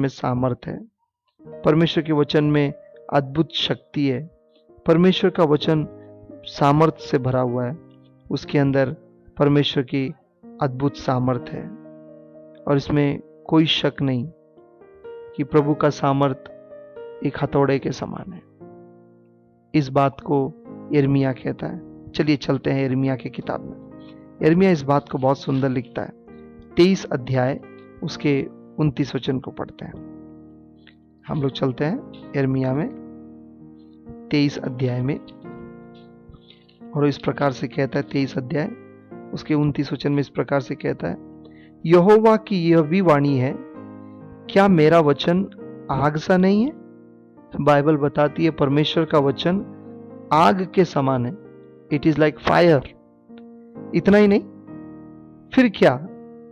सामर्थ है, परमेश्वर के वचन में अद्भुत शक्ति है, परमेश्वर का वचन सामर्थ से भरा हुआ है, उसके अंदर परमेश्वर की अद्भुत सामर्थ है। और इसमें कोई शक नहीं कि प्रभु का सामर्थ एक हथौड़े के समान है। इस बात को यिर्मयाह कहता है। चलिए चलते हैं यिर्मयाह की किताब में। यिर्मयाह इस बात को बहुत सुंदर लिखता है। 23 अध्याय उसके 29 वचन को पढ़ते हैं। हम लोग चलते हैं यिर्मयाह में 23 अध्याय में, और इस प्रकार से कहता है। 23 अध्याय उसके 29 वचन में इस प्रकार से कहता है, यहोवा की यह भी वाणी है, क्या मेरा वचन आग सा नहीं है? बाइबल बताती है परमेश्वर का वचन आग के समान है। It is like fire. इतना ही नहीं, फिर क्या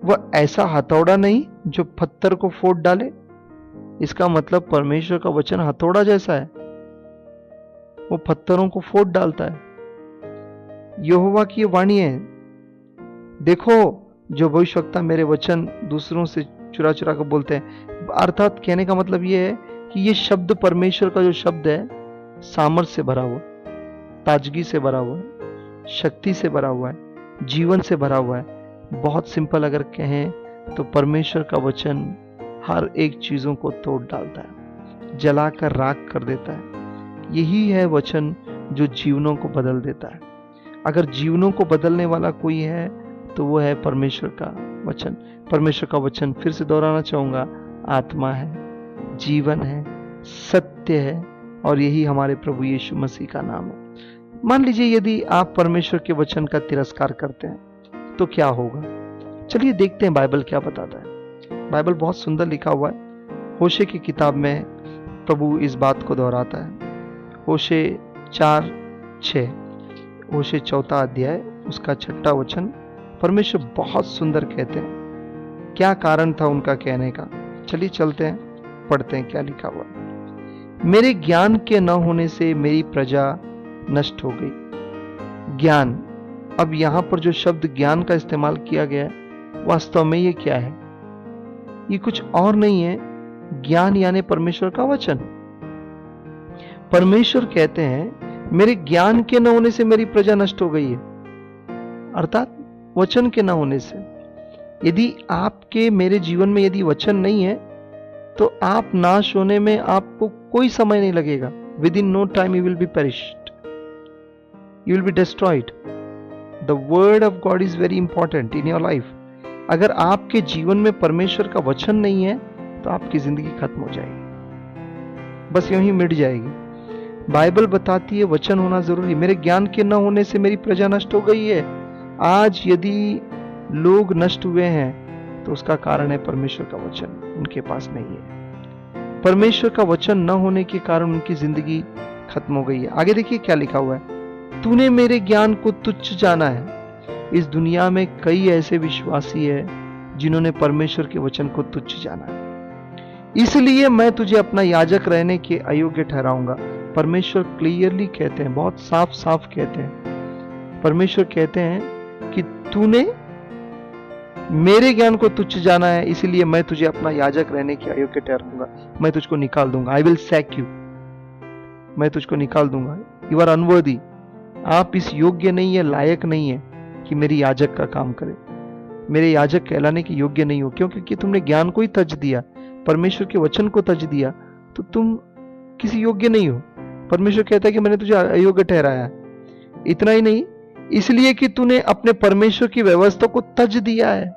वह ऐसा हथौड़ा नहीं जो पत्थर को फोड़ डाले? इसका मतलब परमेश्वर का वचन हथौड़ा जैसा है, वो पत्थरों को फोड़ डालता है। यहोवा की वाणी है। देखो, जो भविष्यवक्ता मेरे वचन दूसरों से चुरा चुरा कर बोलते हैं, अर्थात कहने का मतलब यह है कि ये शब्द, परमेश्वर का जो शब्द है, सामर्थ से भरा हुआ, ताजगी से भरा हुआ, शक्ति से भरा हुआ है, जीवन से भरा हुआ है। बहुत सिंपल अगर कहें तो परमेश्वर का वचन हर एक चीजों को तोड़ डालता है, जलाकर राख कर देता है। यही है वचन जो जीवनों को बदल देता है। अगर जीवनों को बदलने वाला कोई है तो वो है परमेश्वर का वचन। परमेश्वर का वचन, फिर से दोहराना चाहूंगा, आत्मा है, जीवन है, सत्य है, और यही हमारे प्रभु यीशु मसीह का नाम है। मान लीजिए यदि आप परमेश्वर के वचन का तिरस्कार करते हैं तो क्या होगा? चलिए देखते हैं बाइबल क्या बताता है। बाइबल बहुत सुंदर लिखा हुआ है। होशे की किताब में प्रभु इस बात को दोहराता है। होशे 4:6, होशे 4 अध्याय उसका 6 वचन, परमेश्वर बहुत सुंदर कहते हैं। क्या कारण था उनका कहने का? चलिए चलते हैं, पढ़ते हैं क्या लिखा हुआ। मेरे ज्ञान के न होने से मेरी प्रजा नष्ट हो गई। ज्ञान, अब यहां पर जो शब्द ज्ञान का इस्तेमाल किया गया है, वास्तव में ये क्या है? ये कुछ और नहीं है, ज्ञान यानी परमेश्वर का वचन। परमेश्वर कहते हैं मेरे ज्ञान के न होने से मेरी प्रजा नष्ट हो गई है, अर्थात वचन के न होने से। यदि आपके मेरे जीवन में यदि वचन नहीं है तो आप नाश होने में आपको कोई समय नहीं लगेगा। Within no time you will be perished, you will be destroyed. The word of God is very important in your life. अगर आपके जीवन में परमेश्वर का वचन नहीं है तो आपकी जिंदगी खत्म हो जाएगी, बस यूं ही मिट जाएगी। बाइबल बताती है वचन होना जरूरी। मेरे ज्ञान के न होने से मेरी प्रजा नष्ट हो गई है। आज यदि लोग नष्ट हुए हैं तो उसका कारण है परमेश्वर का वचन उनके पास नहीं है। परमेश्वर का वचन न होने के कारण उनकी जिंदगी खत्म हो गई है। आगे देखिए क्या लिखा हुआ है, तूने मेरे ज्ञान को तुच्छ जाना है। इस दुनिया में कई ऐसे विश्वासी है जिन्होंने परमेश्वर के वचन को तुच्छ जाना है, इसलिए मैं तुझे अपना याजक रहने के अयोग्य ठहराऊंगा। परमेश्वर क्लियरली कहते हैं, बहुत साफ साफ कहते हैं। परमेश्वर कहते हैं कि तूने मेरे ज्ञान को तुच्छ जाना है, इसलिए मैं तुझे अपना याजक रहने के अयोग्य ठहराऊंगा। मैं तुझको निकाल दूंगा। I will sack you. मैं तुझको निकाल दूंगा। You are unworthy. आप इस योग्य नहीं है, लायक नहीं है कि मेरी याजक का काम करे। मेरे याजक कहलाने के योग्य नहीं हो, क्योंकि तुमने ज्ञान को ही तज दिया, परमेश्वर के वचन को तज दिया, तो तुम किसी योग्य नहीं हो। परमेश्वर कहता है कि मैंने तुझे अयोग्य ठहराया। इतना ही नहीं, इसलिए कि तूने अपने परमेश्वर की व्यवस्था को तज दिया है।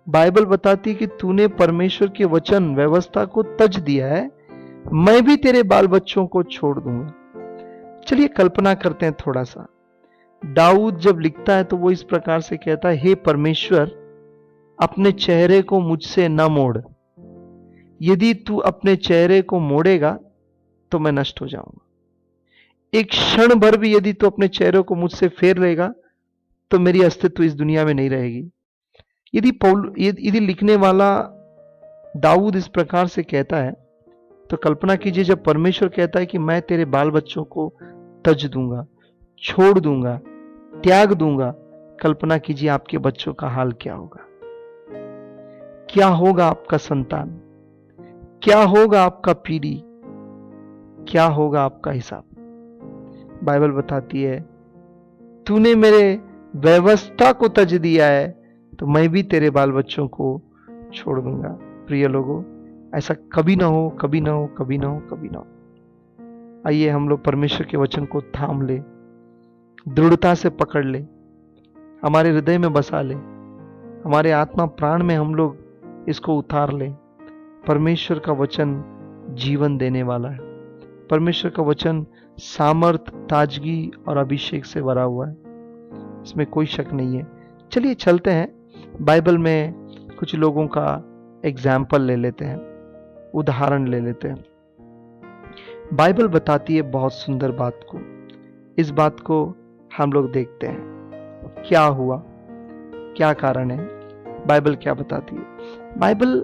बाइबल बताती है कि तूने परमेश्वर के वचन व्यवस्था को तज दिया है, मैं भी तेरे बाल बच्चों को छोड़ दूंगा। चलिए कल्पना करते हैं थोड़ा सा। दाऊद जब लिखता है तो वो इस प्रकार से कहता है, हे परमेश्वर, अपने चेहरे को मुझसे न मोड़। यदि तू अपने चेहरे को मोड़ेगा तो मैं नष्ट हो जाऊंगा। एक क्षण भर भी यदि तू अपने चेहरे को मुझसे फेर लेगा तो मेरी अस्तित्व इस दुनिया में नहीं रहेगी। यदि लिखने वाला दाऊद इस प्रकार से कहता है तो कल्पना कीजिए, जब परमेश्वर कहता है कि मैं तेरे बाल बच्चों को तज दूंगा, छोड़ दूंगा, त्याग दूंगा, कल्पना कीजिए आपके बच्चों का हाल क्या होगा। क्या होगा आपका संतान? क्या होगा आपका पीढ़ी, क्या होगा आपका हिसाब। बाइबल बताती है, तूने मेरे व्यवस्था को तज दिया है तो मैं भी तेरे बाल बच्चों को छोड़ दूंगा। प्रिय लोगों, ऐसा कभी ना हो, कभी ना हो, कभी ना हो, कभी ना हो। आइए हम लोग परमेश्वर के वचन को थाम ले, दृढ़ता से पकड़ ले, हमारे हृदय में बसा ले, हमारे आत्मा प्राण में हम लोग इसको उतार ले। परमेश्वर का वचन जीवन देने वाला है। परमेश्वर का वचन सामर्थ, ताजगी और अभिषेक से भरा हुआ है, इसमें कोई शक नहीं है। चलिए चलते हैं, बाइबल में कुछ लोगों का एग्जाम्पल ले लेते हैं, उदाहरण ले लेते हैं। बाइबल बताती है बहुत सुंदर बात को। इस बात को हम लोग देखते हैं, क्या हुआ, क्या कारण है, बाइबल क्या बताती है। बाइबल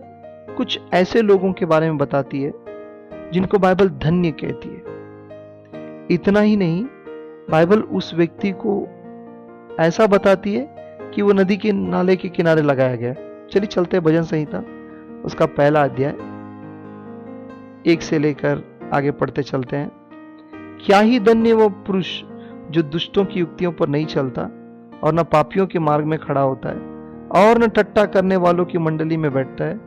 कुछ ऐसे लोगों के बारे में बताती है जिनको बाइबल धन्य कहती है। इतना ही नहीं, बाइबल उस व्यक्ति को ऐसा बताती है कि वो नदी के नाले के किनारे लगाया गया। चलिए चलते हैं भजन संहिता, उसका पहला अध्याय 1 से लेकर आगे पढ़ते चलते हैं। क्या ही धन्य वो पुरुष जो दुष्टों की युक्तियों पर नहीं चलता और न पापियों के मार्ग में खड़ा होता है और न ठट्टा करने वालों की मंडली में बैठता है,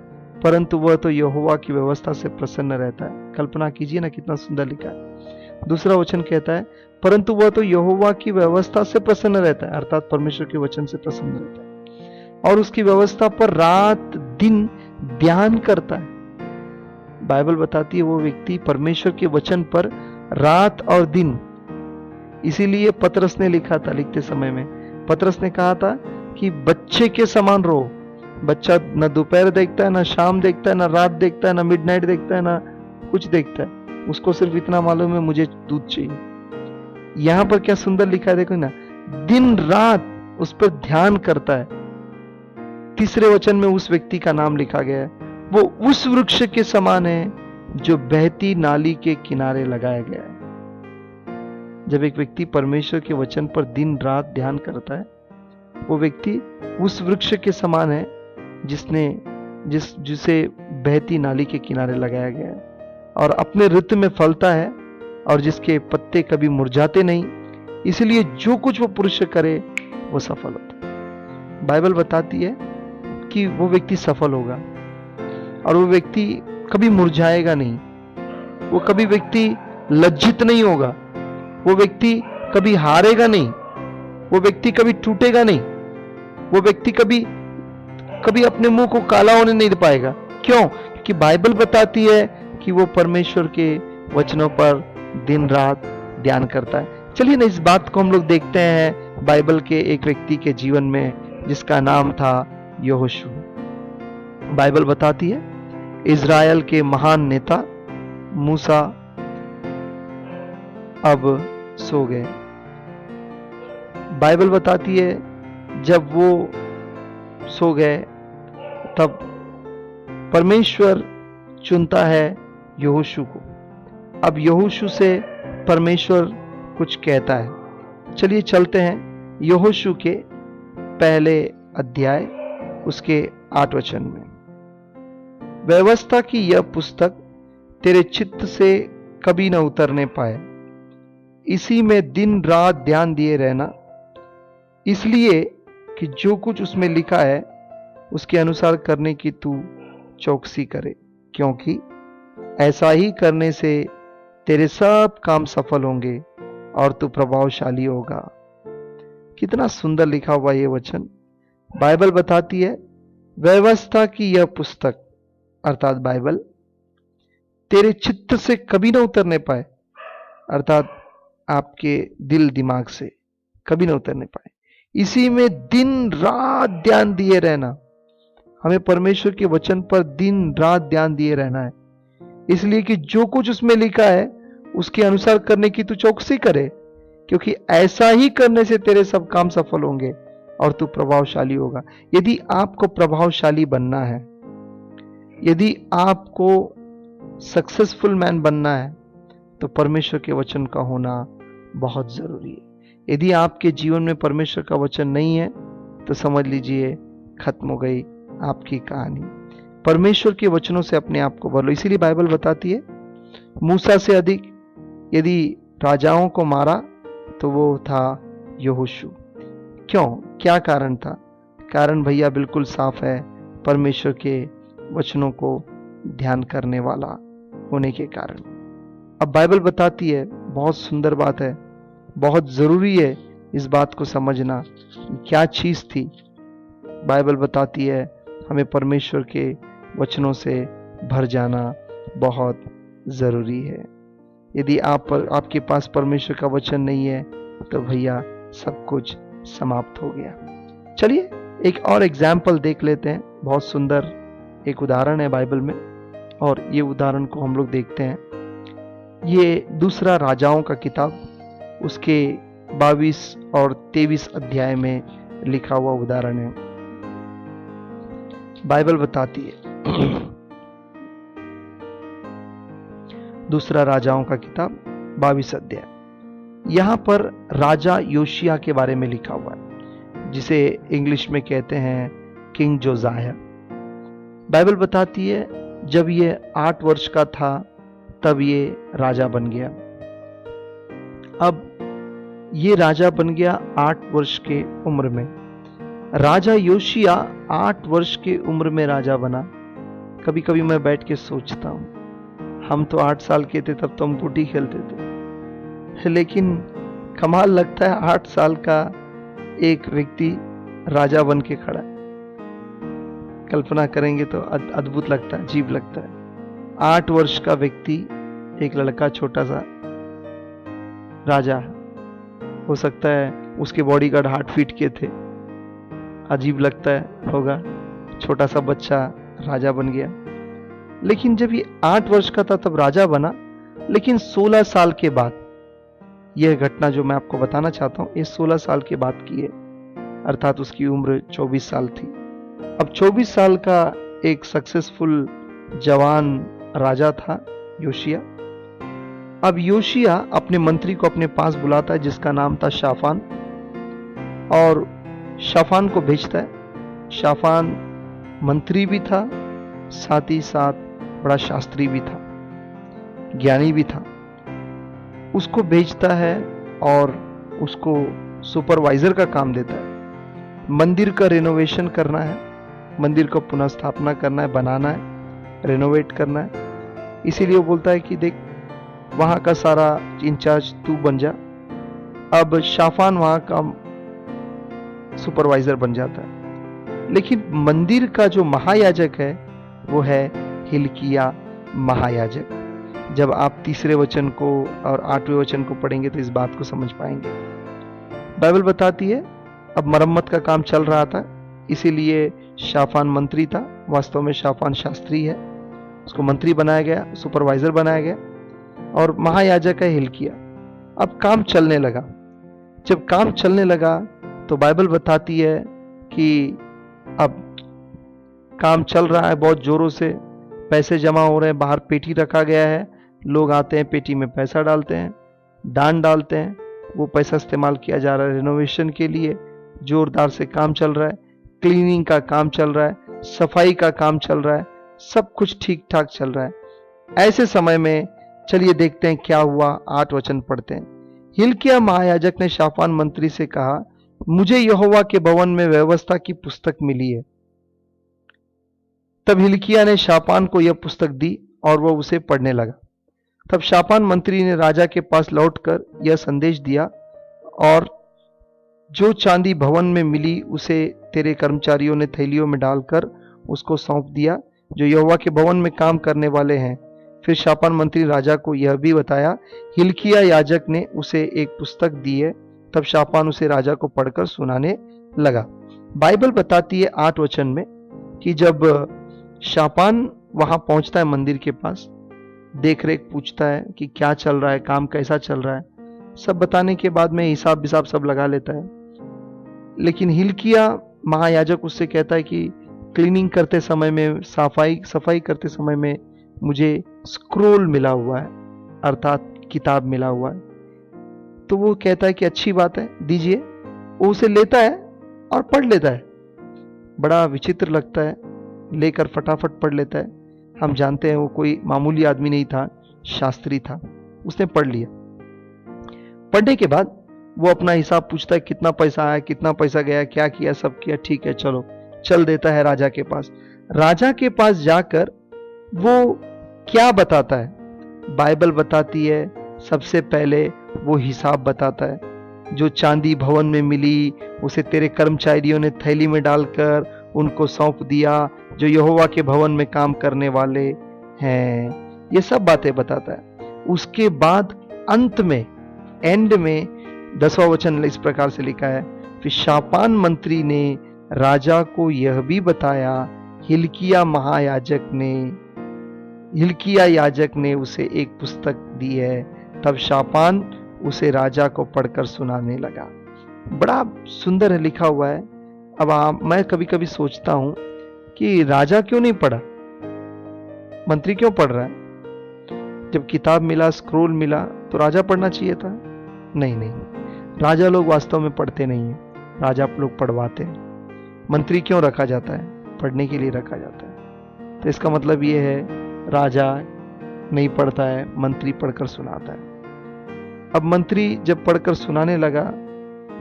परंतु वह तो यहोवा की व्यवस्था से प्रसन्न रहता है। कल्पना कीजिए ना, कितना सुंदर लिखा है। दूसरा वचन कहता है, परंतु वह तो यहोवा की व्यवस्था से प्रसन्न रहता है, अर्थात परमेश्वर के वचन से प्रसन्न रहता है और उसकी व्यवस्था पर रात दिन ध्यान करता है। बाइबल बताती है वो व्यक्ति परमेश्वर के वचन पर रात और दिन, इसीलिए पतरस ने लिखा था, लिखते समय में पतरस ने कहा था कि बच्चे के समान रहो। बच्चा न दोपहर देखता है, न शाम देखता है, न रात देखता है, न मिडनाइट देखता है, न कुछ देखता है, उसको सिर्फ इतना मालूम है मुझे दूध चाहिए। यहां पर क्या सुंदर लिखा है, देखो ना, दिन रात उस पर ध्यान करता है। तीसरे वचन में उस व्यक्ति का नाम लिखा गया है, वो उस वृक्ष के समान है जो बहती नाली के किनारे लगाया गया है। जब एक व्यक्ति परमेश्वर के वचन पर दिन रात ध्यान करता है, वो व्यक्ति उस वृक्ष के समान है जिसे बहती नाली के किनारे लगाया गया है और अपने ऋतु में फलता है और जिसके पत्ते कभी मुरझाते नहीं, इसलिए जो कुछ वो पुरुष करे वो सफल होता है। बाइबल बताती है कि वो व्यक्ति सफल होगा और वो व्यक्ति कभी मुरझाएगा नहीं, वो कभी व्यक्ति लज्जित नहीं होगा, वो व्यक्ति कभी हारेगा नहीं, वो व्यक्ति कभी टूटेगा नहीं, वो व्यक्ति कभी अपने मुंह को काला होने नहीं दे पाएगा। क्यों? क्योंकि बाइबल बताती है कि वो परमेश्वर के वचनों पर दिन रात ध्यान करता है। चलिए ना, इस बात को हम लोग देखते हैं बाइबल के एक व्यक्ति के जीवन में जिसका नाम था यहोशू। बाइबल बताती है इज़राइल के महान नेता मूसा अब सो गए। बाइबल बताती है जब वो सो गए तब परमेश्वर चुनता है यहोशू को। अब यहोशू से परमेश्वर कुछ कहता है। चलिए चलते हैं यहोशू के पहले अध्याय उसके 8 वचन में। व्यवस्था की यह पुस्तक तेरे चित्त से कभी न उतरने पाए, इसी में दिन रात ध्यान दिए रहना, इसलिए कि जो कुछ उसमें लिखा है उसके अनुसार करने की तू चौकसी करे, क्योंकि ऐसा ही करने से तेरे सब काम सफल होंगे और तू प्रभावशाली होगा। कितना सुंदर लिखा हुआ ये वचन। बाइबल बताती है व्यवस्था की यह पुस्तक अर्थात बाइबल तेरे चित्त से कभी ना उतरने पाए, अर्थात आपके दिल दिमाग से कभी ना उतरने पाए, इसी में दिन रात ध्यान दिए रहना। हमें परमेश्वर के वचन पर दिन रात ध्यान दिए रहना है, इसलिए कि जो कुछ उसमें लिखा है उसके अनुसार करने की तू चौकसी करे, क्योंकि ऐसा ही करने से तेरे सब काम सफल होंगे और तू प्रभावशाली होगा। यदि आपको प्रभावशाली बनना है, यदि आपको सक्सेसफुल मैन बनना है, तो परमेश्वर के वचन का होना बहुत जरूरी है। यदि आपके जीवन में परमेश्वर का वचन नहीं है तो समझ लीजिए खत्म हो गई आपकी कहानी। परमेश्वर के वचनों से अपने आप को भर लो। इसीलिए बाइबल बताती है मूसा से अधिक यदि राजाओं को मारा तो वो था यहोशू। क्यों? क्या कारण था? कारण भैया बिल्कुल साफ है, परमेश्वर के वचनों को ध्यान करने वाला होने के कारण। अब बाइबल बताती है, बहुत सुंदर बात है, बहुत जरूरी है इस बात को समझना क्या चीज थी। बाइबल बताती है हमें परमेश्वर के वचनों से भर जाना बहुत जरूरी है। यदि आपके पास परमेश्वर का वचन नहीं है तो भैया सब कुछ समाप्त हो गया। चलिए एक और एग्जाम्पल देख लेते हैं। बहुत सुंदर एक उदाहरण है बाइबल में, और ये उदाहरण को हम लोग देखते हैं। ये दूसरा राजाओं का किताब, उसके 22 और 23 अध्याय में लिखा हुआ उदाहरण है। बाइबल बताती है दूसरा राजाओं का किताब 22 अध्याय, यहां पर राजा योशिया के बारे में लिखा हुआ है, जिसे इंग्लिश में कहते हैं किंग जोसाया। बाइबल बताती है जब ये 8 वर्ष का था तब ये राजा बन गया। अब ये राजा बन गया 8 वर्ष के उम्र में। राजा योशिया 8 वर्ष के उम्र में राजा बना। कभी कभी मैं बैठ के सोचता हूं, हम तो 8 साल के थे तब तो हम गुड्डी खेलते थे, लेकिन कमाल लगता है 8 साल का एक व्यक्ति राजा बन के खड़ा है। कल्पना करेंगे तो अद्भुत लगता है, अजीब लगता है। 8 वर्ष का व्यक्ति, एक लड़का छोटा सा राजा है। हो सकता है उसके बॉडीगार्ड 8 फीट के थे। अजीब लगता है होगा, छोटा सा बच्चा राजा बन गया। लेकिन जब ये 8 वर्ष का था तब राजा बना। लेकिन 16 साल के बाद, यह घटना जो मैं आपको बताना चाहता हूं, ये 16 साल के बाद की है, अर्थात उसकी उम्र 24 साल थी। अब 24 साल का एक सक्सेसफुल जवान राजा था योशिया। अब योशिया अपने मंत्री को अपने पास बुलाता है, जिसका नाम था शाफान, और शाफान को भेजता है। शाफान मंत्री भी था, साथ ही साथ बड़ा शास्त्री भी था, ज्ञानी भी था। उसको भेजता है और उसको सुपरवाइजर का काम देता है। मंदिर का रिनोवेशन करना है, मंदिर को पुनः स्थापना करना है, बनाना है, रिनोवेट करना है। इसीलिए वो बोलता है कि देख, वहां का सारा इंचार्ज तू बन जा। अब शाफान वहां का सुपरवाइजर बन जाता है। लेकिन मंदिर का जो महायाजक है वो है हिल्किया महायाजक। जब आप 3रे वचन को और 8वें वचन को पढ़ेंगे तो इस बात को समझ पाएंगे। बाइबल बताती है अब मरम्मत का काम चल रहा था, इसीलिए शाफान मंत्री था, वास्तव में शाफान शास्त्री है। उसको मंत्री बनाया गया, सुपरवाइजर बनाया गया, और महायाजक है हिल्किया। अब काम चलने लगा। जब काम चलने लगा तो बाइबल बताती है कि अब काम चल रहा है बहुत जोरों से, पैसे जमा हो रहे हैं, बाहर पेटी रखा गया है, लोग आते हैं, पेटी में पैसा डालते हैं, दान डालते हैं, वो पैसा इस्तेमाल किया जा रहा है रिनोवेशन के लिए। जोरदार से काम चल रहा है, क्लीनिंग का काम चल रहा है, सफाई का काम चल रहा है, सब कुछ ठीक ठाक चल रहा है। ऐसे समय में चलिए देखते हैं क्या हुआ। 8 वचन पढ़ते हैं। हिल्किया महायाजक ने शाफान मंत्री से कहा, मुझे यहोवा के भवन में व्यवस्था की पुस्तक मिली है। तब हिल्किया ने शाफान को यह पुस्तक दी और वह उसे पढ़ने लगा। तब शाफान मंत्री ने राजा के पास लौटकर यह संदेश दिया, और जो चांदी भवन में मिली उसे तेरे कर्मचारियों ने थैलियों में डालकर उसको सौंप दिया, जो यहोवा के भवन में काम करने वाले हैं। फिर शाफान मंत्री राजा को यह भी बताया, हिल्किया याजक ने उसे एक पुस्तक दी है। तब शाफान उसे राजा को पढ़कर सुनाने लगा। बाइबल बताती है 8 वचन में कि जब शाफान वहां पहुंचता है मंदिर के पास, देख रेख पूछता है कि क्या चल रहा है, काम कैसा चल रहा है, सब बताने के बाद में हिसाब विसाब सब लगा लेता है। लेकिन हिल्किया महायाजक उससे कहता है कि क्लीनिंग करते समय में, सफाई करते समय में मुझे स्क्रोल मिला हुआ है, अर्थात किताब मिला हुआ है। तो वो कहता है कि अच्छी बात है, दीजिए। वो उसे लेता है और पढ़ लेता है। बड़ा विचित्र लगता है, लेकर फटाफट पढ़ लेता है। हम जानते हैं वो कोई मामूली आदमी नहीं था, शास्त्री था। उसने पढ़ लिया। पढ़ने के बाद वो अपना हिसाब पूछता है, कितना पैसा आया, कितना पैसा गया, क्या किया, सब किया, ठीक है चलो, चल देता है राजा के पास। राजा के पास जाकर वो क्या बताता है? बाइबल बताती है, सबसे पहले वो हिसाब बताता है। जो चांदी भवन में मिली उसे तेरे कर्मचारियों ने थैली में डालकर उनको सौंप दिया, जो यहोवा के भवन में काम करने वाले हैं। ये सब बातें बताता है। उसके बाद अंत में, एंड में 10वां वचन इस प्रकार से लिखा है, फिर शापान मंत्री ने राजा को यह भी बताया, हिल्किया याजक ने उसे एक पुस्तक दी है। तब शापान उसे राजा को पढ़कर सुनाने लगा। बड़ा सुंदर लिखा हुआ है। अब मैं कभी कभी सोचता हूं कि राजा क्यों नहीं पढ़ा, मंत्री क्यों पढ़ रहा है? जब किताब मिला, स्क्रोल मिला, तो राजा पढ़ना चाहिए था। नहीं, राजा लोग वास्तव में पढ़ते नहीं है, राजा लोग पढ़वाते हैं। मंत्री क्यों रखा जाता है? पढ़ने के लिए रखा जाता है। तो इसका मतलब ये है, राजा नहीं पढ़ता है, मंत्री पढ़कर सुनाता है। अब मंत्री जब पढ़कर सुनाने लगा,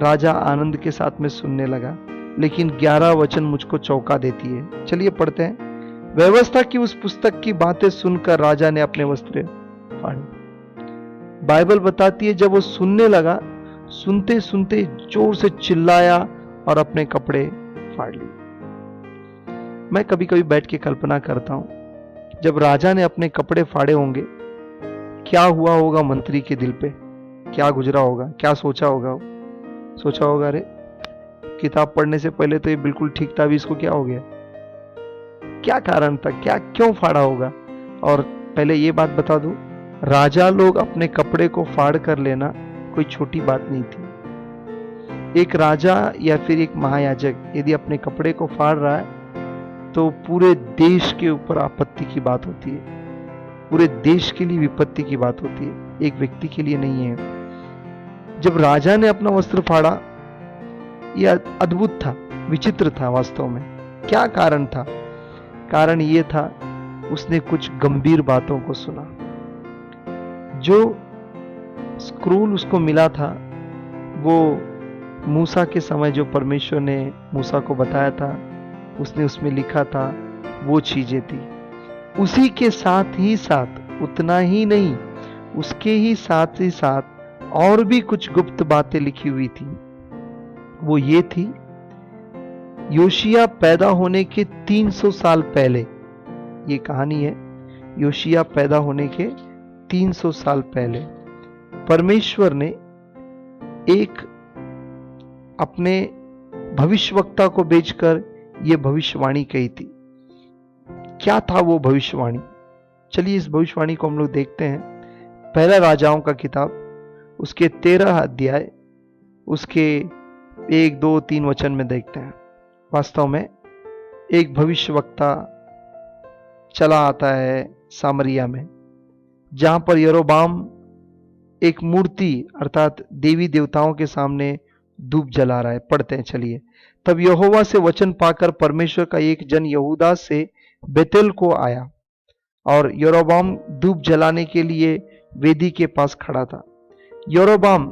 राजा आनंद के साथ में सुनने लगा। लेकिन 11 वचन मुझको चौंका देती है। चलिए पढ़ते हैं। व्यवस्था की उस पुस्तक की बातें सुनकर राजा ने अपने वस्त्र फाड़े। बाइबल बताती है, जब वो सुनने लगा, सुनते सुनते जोर से चिल्लाया और अपने कपड़े फाड़ लिए। मैं कभी कभी बैठ के कल्पना करता हूं, जब राजा ने अपने कपड़े फाड़े होंगे, क्या हुआ होगा मंत्री के दिल पे, क्या गुजरा होगा, क्या सोचा होगा? सोचा होगा, अरे किताब पढ़ने से पहले तो ये बिल्कुल ठीक था, अभी इसको क्या हो गया? क्या कारण था, क्या क्यों फाड़ा होगा? और पहले ये बात बता दूं, राजा लोग अपने कपड़े को फाड़ कर लेना कोई छोटी बात नहीं थी। एक राजा या फिर एक महायाजक यदि अपने कपड़े को फाड़ रहा है तो पूरे देश के ऊपर आपत्ति की बात होती है, पूरे देश के लिए विपत्ति की बात होती है, एक व्यक्ति के लिए नहीं है। जब राजा ने अपना वस्त्र फाड़ा, यह अद्भुत था, विचित्र था वास्तव में। क्या कारण था? कारण यह था, उसने कुछ गंभीर बातों को सुना। जो स्क्रोल उसको मिला था, वो मूसा के समय जो परमेश्वर ने मूसा को बताया था, उसने उसमें लिखा था, वो चीजें थी। उसी के साथ ही साथ, उतना ही नहीं, उसके ही साथ और भी कुछ गुप्त बातें लिखी हुई थी। वो ये थी, योशिया पैदा होने के 300 साल पहले, ये कहानी है, योशिया पैदा होने के 300 साल पहले परमेश्वर ने एक अपने भविष्यवक्ता को भेजकर यह भविष्यवाणी कही थी। क्या था वो भविष्यवाणी? चलिए इस भविष्यवाणी को हम लोग देखते हैं। पहला राजाओं का किताब, उसके 13 अध्याय, उसके 1, 2, 3 वचन में देखते हैं। वास्तव में एक भविष्यवक्ता चला आता है सामरिया में, जहां पर यरोबाम एक मूर्ति अर्थात देवी देवताओं के सामने धूप जला रहा है। पढ़ते हैं, चलिए। तब यहोवा से वचन पाकर परमेश्वर का एक जन यहूदा से बेतेल को आया, और यरोबाम धूप जलाने के लिए वेदी के पास खड़ा था। यरोबाम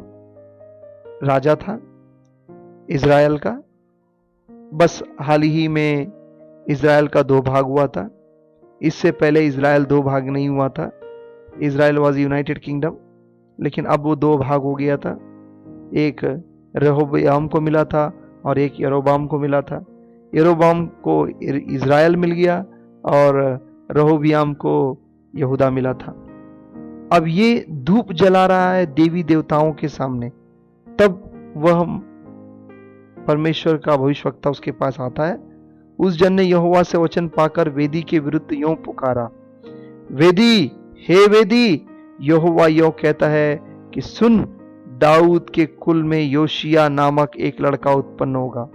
राजा था इज़राइल का। बस हाल ही में इज़राइल का 2 भाग हुआ था। इससे पहले इज़राइल 2 भाग नहीं हुआ था। इज़राइल वॉज यूनाइटेड किंगडम, लेकिन अब वो 2 भाग हो गया था। एक रेहोबोयाम को मिला था और एक यरोबाम को मिला था। यरोबाम को इज़राइल मिल गया और रेहोबोयाम को यहूदा मिला था। अब ये धूप जला रहा है देवी देवताओं के सामने। तब वह परमेश्वर का भविष्यवक्ता उसके पास आता है। उस जन ने यहोवा से वचन पाकर वेदी के विरुद्ध यों पुकारा, वेदी, हे वेदी, यहोवा यों कहता है कि सुन, दाऊद के कुल में योशिया नामक एक लड़का उत्पन्न होगा।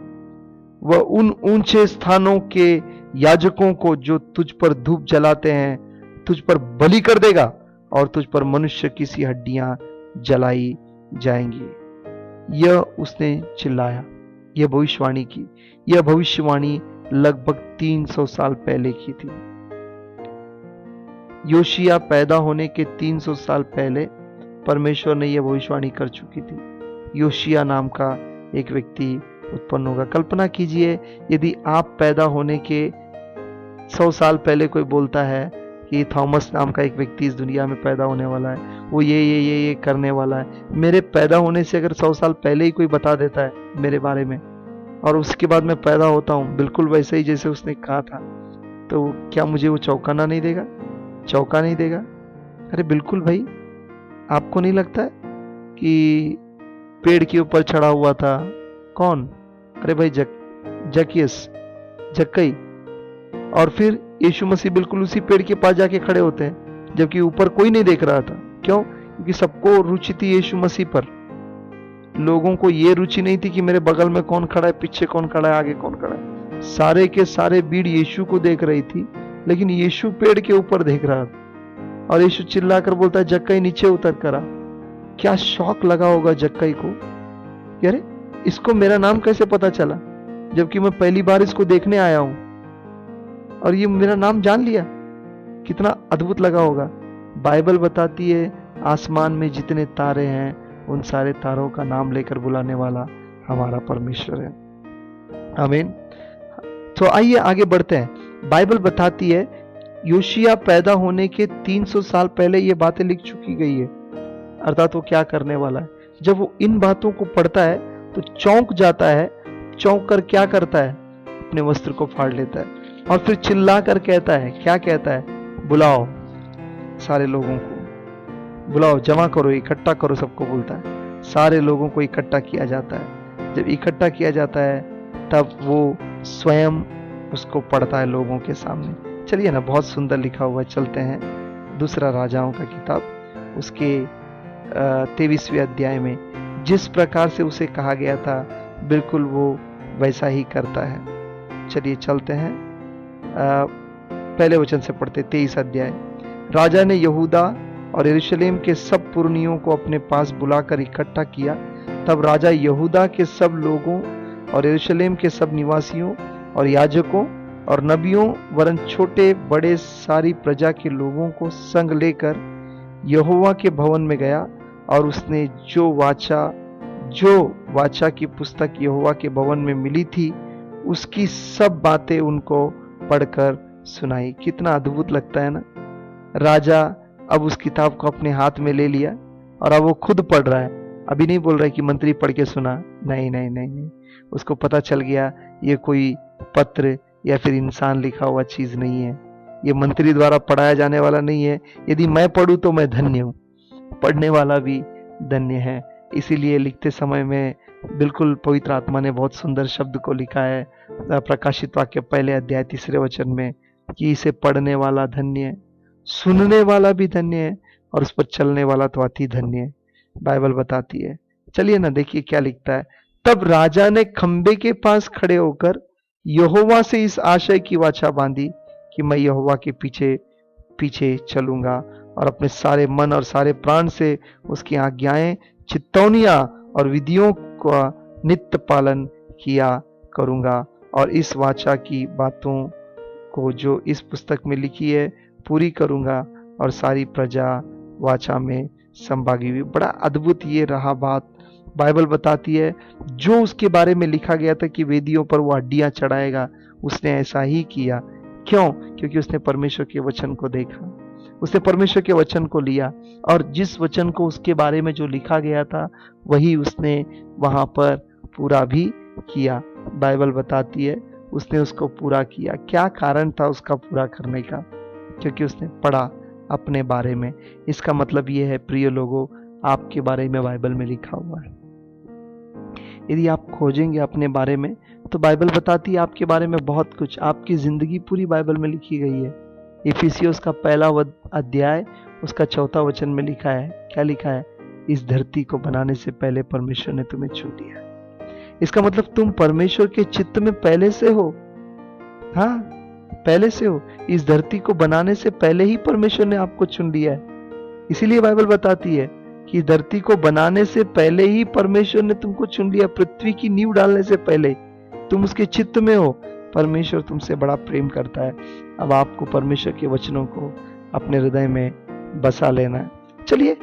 वह उन ऊंचे स्थानों के याजकों को जो तुझ पर धूप जलाते हैं तुझ पर बलि कर देगा, और तुझ पर मनुष्य की सी हड्डियां जलाई जाएंगी। यह उसने चिल्लाया, यह भविष्यवाणी की। यह भविष्यवाणी लगभग 300 साल पहले की थी। योशिया पैदा होने के 300 साल पहले परमेश्वर ने यह भविष्यवाणी कर चुकी थी। योशिया नाम का एक व्यक्ति उत्पन्न होगा। कल्पना कीजिए यदि आप पैदा होने के 100 साल पहले कोई बोलता है कि थॉमस नाम का एक व्यक्ति इस दुनिया में पैदा होने वाला है, वो ये करने वाला है। मेरे पैदा होने से अगर 100 साल पहले ही कोई बता देता है मेरे बारे में, और उसके बाद मैं पैदा होता हूँ बिल्कुल वैसे ही जैसे उसने कहा था, तो क्या मुझे वो चौंकाना नहीं देगा? चौंका नहीं देगा? अरे बिल्कुल भाई। आपको नहीं लगता है कि पेड़ के ऊपर चढ़ा हुआ था कौन? अरे भाई जक्कई। और फिर यीशु मसीह बिल्कुल उसी पेड़ के पास जाके खड़े होते हैं, जबकि ऊपर कोई नहीं देख रहा था। क्यों? क्योंकि सबको रुचि थी यीशु मसीह पर। लोगों को ये रुचि नहीं थी कि मेरे बगल में कौन खड़ा है, पीछे कौन खड़ा है, आगे कौन खड़ा है। सारे के सारे भीड़ यीशु को देख रही थी, लेकिन यीशु पेड़ के ऊपर देख रहा था। और यीशु चिल्लाकर बोलता है, जक्कई नीचे उतर कर आ। क्या शौक लगा होगा जक्कई को, अरे इसको मेरा नाम कैसे पता चला, जबकि मैं पहली बार इसको देखने आया हूं और ये मेरा नाम जान लिया। कितना अद्भुत लगा होगा। बाइबल बताती है आसमान में जितने तारे हैं उन सारे तारों का नाम लेकर बुलाने वाला हमारा परमेश्वर है। आमीन। तो आइए आगे बढ़ते हैं। बाइबल बताती है योशिया पैदा होने के 300 साल पहले ये बातें लिख चुकी गई है, अर्थात वो क्या करने वाला है। जब वो इन बातों को पढ़ता है तो चौंक जाता है। चौंक कर क्या करता है? अपने वस्त्र को फाड़ लेता है और फिर चिल्ला कर कहता है, क्या कहता है? बुलाओ सारे लोगों को, बुलाओ, जमा करो, इकट्ठा करो, सबको बोलता है। सारे लोगों को इकट्ठा किया जाता है। जब इकट्ठा किया जाता है तब वो स्वयं उसको पढ़ता है लोगों के सामने। चलिए ना, बहुत सुंदर लिखा हुआ है। चलते हैं दूसरा राजाओं का किताब, उसके 23वें अध्याय में जिस प्रकार से उसे कहा गया था बिल्कुल वो वैसा ही करता है। चलिए चलते हैं, पहले वचन से पढ़ते। 23 अध्याय। राजा ने यहूदा और यरूशलेम के सब पुरनियों को अपने पास बुलाकर इकट्ठा किया। तब राजा यहूदा के सब लोगों और यरूशलेम के सब निवासियों और याजकों और नबियों वरन छोटे बड़े सारी प्रजा के लोगों को संग लेकर यहोवा के भवन में गया और उसने जो वाचा की पुस्तक यहोवा के भवन में मिली थी उसकी सब बातें उनको पढ़कर सुनाई। कितना अद्भुत लगता है ना। राजा अब उस किताब को अपने हाथ में ले लिया और अब वो खुद पढ़ रहा है। अभी नहीं बोल रहा है कि मंत्री पढ़ के सुना, नहीं नहीं नहीं नहीं। उसको पता चल गया ये कोई पत्र या फिर इंसान लिखा हुआ चीज नहीं है, ये मंत्री द्वारा पढ़ाया जाने वाला नहीं है। यदि मैं पढ़ूं तो मैं धन्य हूं, पढ़ने वाला भी धन्य है। इसीलिए लिखते समय में बिल्कुल पवित्र आत्मा ने बहुत सुंदर शब्द को लिखा है प्रकाशित वाक्य पहले अध्याय 3 वचन में कि इसे पढ़ने वाला धन्य है, सुनने वाला भी धन्य है और उस पर चलने वाला तो अति धन्य है, बाइबल बताती है। चलिए ना, देखिए क्या लिखता है। तब राजा ने खंबे के पास खड़े होकर यहोवा से इस आशय की वाचा बांधी कि मैं यहोवा के पीछे पीछे चलूंगा और अपने सारे मन और सारे प्राण से उसकी आज्ञाएं, चितौनियां और विधियों का नित्य पालन किया करूंगा और इस वाचा की बातों को जो इस पुस्तक में लिखी है पूरी करूंगा और सारी प्रजा वाचा में संभागी हुई। बड़ा अद्भुत ये रहा बात। बाइबल बताती है जो उसके बारे में लिखा गया था कि वेदियों पर वो हड्डियां चढ़ाएगा, उसने ऐसा ही किया। क्यों? क्योंकि उसने परमेश्वर के वचन को देखा, उसने परमेश्वर के वचन को लिया और जिस वचन को उसके बारे में जो लिखा गया था वही उसने वहां पर पूरा भी किया। बाइबल बताती है उसने उसको पूरा किया। क्या कारण था उसका पूरा करने का? क्योंकि उसने पढ़ा अपने बारे में। इसका मतलब यह है प्रिय लोगों, आपके बारे में बाइबल में लिखा हुआ है। यदि आप खोजेंगे अपने बारे में तो बाइबल बताती है आपके बारे में बहुत कुछ। आपकी जिंदगी पूरी बाइबल में लिखी गई है। इफिसियोस का 1 अध्याय उसका 4 वचन में लिखा है, क्या लिखा है? इस धरती को बनाने से पहले परमेश्वर ने तुम्हें चुन लिया। इसका मतलब तुम परमेश्वर के चित्त में पहले से हो। हाँ, पहले से हो। इस धरती को बनाने से पहले ही परमेश्वर ने आपको चुन लिया है। इसीलिए बाइबल बताती है कि धरती को बनाने से पहले ही परमेश्वर ने तुमको चुन लिया। पृथ्वी की नींव डालने से पहले तुम उसके चित्त में हो। परमेश्वर तुमसे बड़ा प्रेम करता है। अब आपको परमेश्वर के वचनों को अपने हृदय में बसा लेना है। चलिए